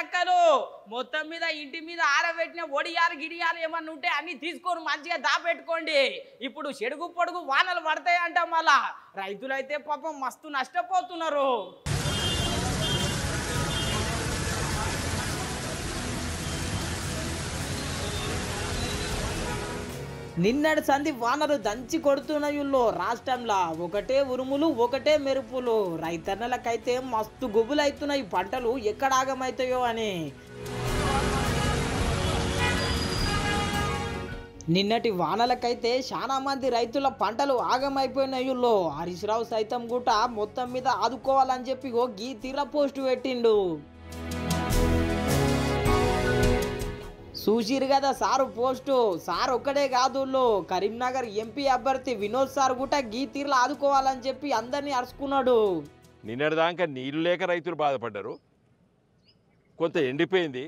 అక్కలు మొత్తం మీద ఇంటి మీద ఆరబెట్టిన ఒడియాలు గిడియాలు ఏమన్నా ఉంటే అన్ని తీసుకొని మంచిగా దాపెట్టుకోండి. ఇప్పుడు చెడుగు పొడుగు వానలు పడతాయంట. మళ్ళా రైతులైతే పాపం మస్తు నష్టపోతున్నారు. నిన్నటి సంధి వానలు దంచి కొడుతున్నాయుల్లో రాష్ట్రంలో ఒకటే ఉరుములు ఒకటే మెరుపులు. రైతన్నలకైతే మస్తు గుబులైతున్నాయి పంటలు ఎక్కడ ఆగమవుతాయో అని. నిన్నటి వానలకైతే చాలా మంది రైతుల పంటలు ఆగమైపోయినాయుల్లో. హరీష్ రావు సైతం గుట మొత్తం మీద ఆదుకోవాలని చెప్పి గీ తీర పోస్టు పెట్టిండు. చూసిరు కదా సారు పోస్టు. సార్ ఒక్కడే కాదు, కరీంనగర్ ఎంపీ అభ్యర్థి వినోద్ సార్ కూడా గీ తీర్లు ఆదుకోవాలని చెప్పి అందరినీ అరుచుకున్నాడు. నిన్నటిదాకా నీళ్లు లేక రైతులు బాధపడ్డారు. కొంత ఎండిపోయింది.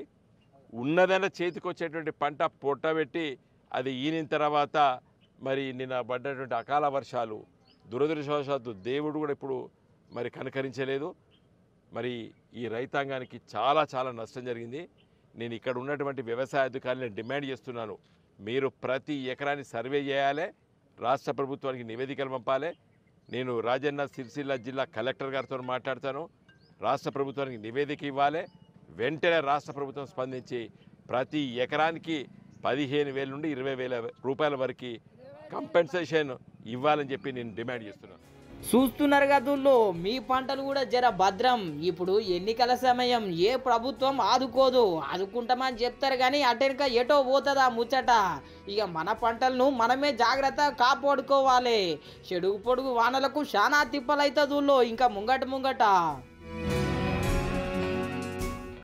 ఉన్నదైనా చేతికి వచ్చేటువంటి పంట పొట్టబెట్టి అది ఈనిన తర్వాత మరి నిన్న పడ్డటువంటి అకాల వర్షాలు దురదృష్టవశాత్తు దేవుడు కూడా ఇప్పుడు మరి కనకరించలేదు. మరి ఈ రైతాంగానికి చాలా చాలా నష్టం జరిగింది. నేను ఇక్కడ ఉన్నటువంటి వ్యవసాయ అధికారులను డిమాండ్ చేస్తున్నాను, మీరు ప్రతి ఎకరాన్ని సర్వే చేయాలి, రాష్ట్ర ప్రభుత్వానికి నివేదికలు పంపాలి. నేను రాజన్న సిరిసిల్ల జిల్లా కలెక్టర్ గారితో మాట్లాడతాను. రాష్ట్ర ప్రభుత్వానికి నివేదిక ఇవ్వాలి. వెంటనే రాష్ట్ర ప్రభుత్వం స్పందించి ప్రతి ఎకరానికి 15,000 నుండి 20,000 రూపాయల వరకు కంపెన్సేషన్ ఇవ్వాలని చెప్పి నేను డిమాండ్ చేస్తున్నాను. చూస్తున్నారు కదుల్లో మీ పంటలు కూడా జర భద్రం. ఇప్పుడు ఎన్నికల సమయం, ఏ ప్రభుత్వం ఆదుకోదు. ఆదుకుంటామని చెప్తారు కానీ అటెనక ఎటో పోతుందా ముచ్చట. ఇక మన పంటలను మనమే జాగ్రత్త కాపాడుకోవాలి. చెడుగు పొడుగు వానలకు చాలా తిప్పలైతుందో ఇంకా ముంగట.